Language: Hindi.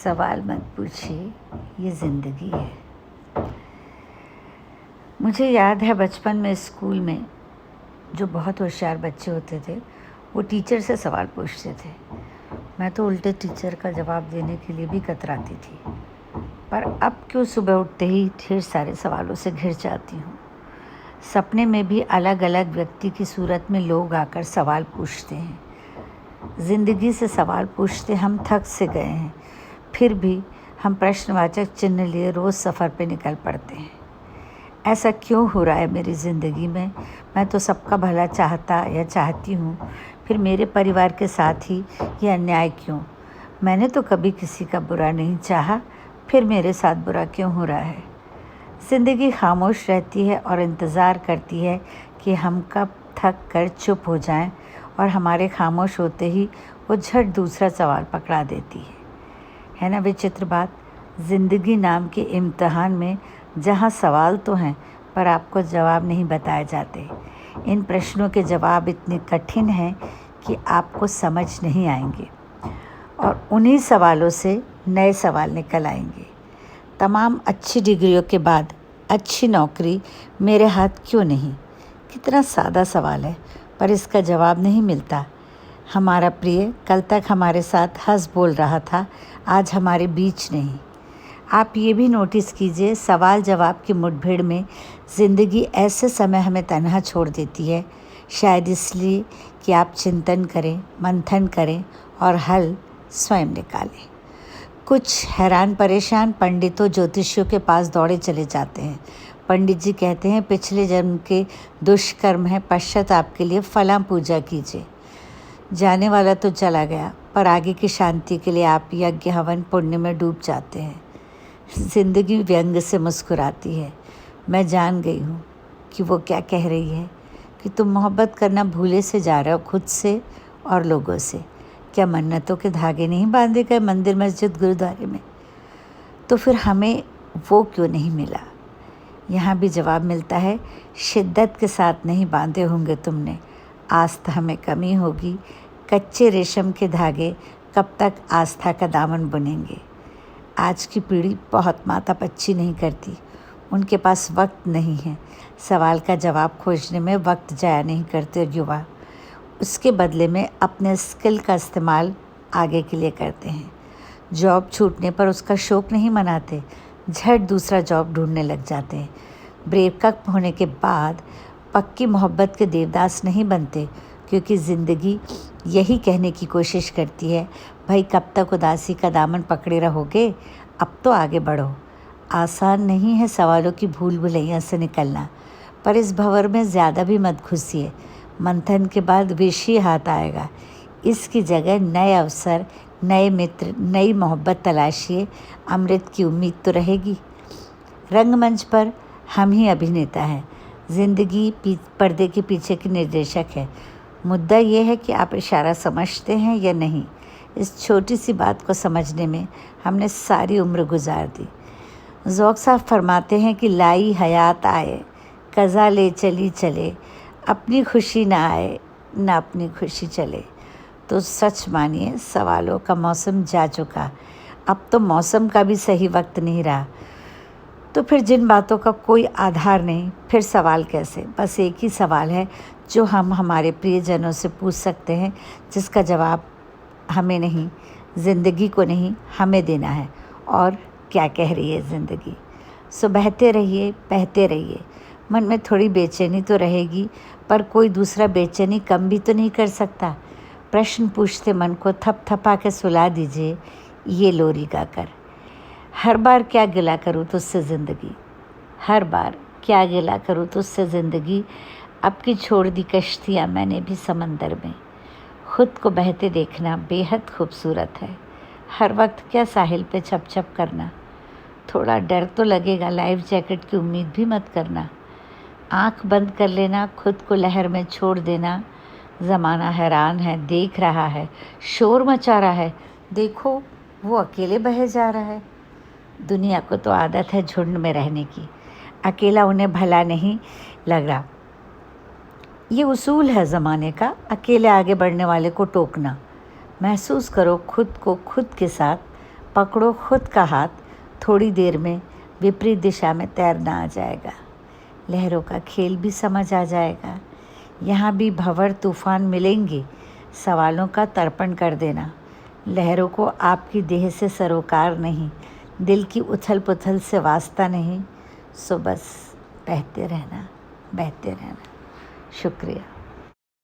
सवाल मत पूछिए, ये ज़िंदगी है। मुझे याद है बचपन में स्कूल में जो बहुत होशियार बच्चे होते थे वो टीचर से सवाल पूछते थे। मैं तो उल्टे टीचर का जवाब देने के लिए भी कतराती थी। पर अब क्यों सुबह उठते ही ढेर सारे सवालों से घिर जाती हूँ। सपने में भी अलग अलग व्यक्ति की सूरत में लोग आकर सवाल पूछते हैं। ज़िंदगी से सवाल पूछते हम थक से गए हैं, फिर भी हम प्रश्नवाचक चिन्ह लिए रोज़ सफ़र पे निकल पड़ते हैं। ऐसा क्यों हो रहा है मेरी ज़िंदगी में? मैं तो सबका भला चाहता या चाहती हूँ, फिर मेरे परिवार के साथ ही ये अन्याय क्यों? मैंने तो कभी किसी का बुरा नहीं चाहा, फिर मेरे साथ बुरा क्यों हो रहा है? ज़िंदगी खामोश रहती है और इंतज़ार करती है कि हम कब थक कर चुप हो जाएं, और हमारे खामोश होते ही वो झट दूसरा सवाल पकड़ा देती है ना विचित्र बात? ज़िंदगी नाम के इम्तिहान में जहाँ सवाल तो हैं पर आपको जवाब नहीं बताए जाते। इन प्रश्नों के जवाब इतने कठिन हैं कि आपको समझ नहीं आएंगे, और उन्हीं सवालों से नए सवाल निकल आएंगे। तमाम अच्छी डिग्रियों के बाद अच्छी नौकरी मेरे हाथ क्यों नहीं? कितना सादा सवाल है, पर इसका जवाब नहीं मिलता। हमारा प्रिय कल तक हमारे साथ हंस बोल रहा था, आज हमारे बीच नहीं। आप ये भी नोटिस कीजिए, सवाल जवाब की मुठभेड़ में ज़िंदगी ऐसे समय हमें तन्हा छोड़ देती है, शायद इसलिए कि आप चिंतन करें, मंथन करें और हल स्वयं निकालें। कुछ हैरान परेशान पंडितों ज्योतिषियों के पास दौड़े चले जाते हैं। पंडित जी कहते हैं पिछले जन्म के दुष्कर्म है, पश्चाताप के लिए फलां पूजा कीजिए। जाने वाला तो चला गया, पर आगे की शांति के लिए आप यज्ञ हवन पुण्य में डूब जाते हैं। ज़िंदगी व्यंग से मुस्कुराती है। मैं जान गई हूँ कि वो क्या कह रही है, कि तुम मोहब्बत करना भूले से जा रहे हो, खुद से और लोगों से। क्या मन्नतों के धागे नहीं बांधे गए मंदिर मस्जिद गुरुद्वारे में? तो फिर हमें वो क्यों नहीं मिला? यहाँ भी जवाब मिलता है, शिद्दत के साथ नहीं बांधे होंगे तुमने, आस्था में कमी होगी। कच्चे रेशम के धागे कब तक आस्था का दामन बुनेंगे? आज की पीढ़ी बहुत मातापच्ची नहीं करती, उनके पास वक्त नहीं है। सवाल का जवाब खोजने में वक्त जाया नहीं करते युवा, उसके बदले में अपने स्किल का इस्तेमाल आगे के लिए करते हैं। जॉब छूटने पर उसका शोक नहीं मनाते, झट दूसरा जॉब ढूंढने लग जाते हैं। ब्रेकअप होने के बाद पक्की मोहब्बत के देवदास नहीं बनते, क्योंकि ज़िंदगी यही कहने की कोशिश करती है, भाई कब तक उदासी का दामन पकड़े रहोगे, अब तो आगे बढ़ो। आसान नहीं है सवालों की भूल भुलैया से निकलना, पर इस भंवर में ज़्यादा भी मत घुसिए। मंथन के बाद विष ही हाथ आएगा। इसकी जगह नए अवसर, नए मित्र, नई मोहब्बत तलाशिए। अमृत की उम्मीद तो रहेगी। रंगमंच पर हम ही अभिनेता हैं, ज़िंदगी पर्दे के पीछे की निर्देशक है। मुद्दा ये है कि आप इशारा समझते हैं या नहीं। इस छोटी सी बात को समझने में हमने सारी उम्र गुजार दी। ज़ौक़ साहब फरमाते हैं कि लाई हयात आए, कज़ा ले चली चले, अपनी खुशी ना आए ना अपनी खुशी चले। तो सच मानिए, सवालों का मौसम जा चुका, अब तो मौसम का भी सही वक्त नहीं रहा। तो फिर जिन बातों का कोई आधार नहीं, फिर सवाल कैसे? बस एक ही सवाल है जो हम हमारे प्रियजनों से पूछ सकते हैं, जिसका जवाब हमें नहीं, ज़िंदगी को नहीं, हमें देना है। और क्या कह रही है ज़िंदगी? सो बहते रहिए। मन में थोड़ी बेचैनी तो रहेगी, पर कोई दूसरा बेचैनी कम भी तो नहीं कर सकता। प्रश्न पूछते मन को थपथपा के सुला दीजिए, ये लोरी गाकर। हर बार क्या गिला करूँ तुझसे ज़िंदगी, हर बार क्या गिला करूँ तुझसे ज़िंदगी। अब की छोड़ दी कश्तियाँ मैंने भी समंदर में। खुद को बहते देखना बेहद खूबसूरत है। हर वक्त क्या साहिल पे छप छप करना। थोड़ा डर तो लगेगा, लाइफ जैकेट की उम्मीद भी मत करना। आँख बंद कर लेना, खुद को लहर में छोड़ देना। ज़माना हैरान है, देख रहा है, शोर मचा रहा है, देखो वो अकेले बहे जा रहा है। दुनिया को तो आदत है झुंड में रहने की, अकेला उन्हें भला नहीं लग रहा। ये उसूल है ज़माने का, अकेले आगे बढ़ने वाले को टोकना। महसूस करो खुद को खुद के साथ, पकड़ो खुद का हाथ, थोड़ी देर में विपरीत दिशा में तैरना आ जाएगा। लहरों का खेल भी समझ आ जाएगा। यहाँ भी भंवर तूफान मिलेंगे, सवालों का तर्पण कर देना। लहरों को आपकी देह से सरोकार नहीं, दिल की उथल पुथल से वास्ता नहीं। सो बस बहते रहना, बहते रहना। शुक्रिया।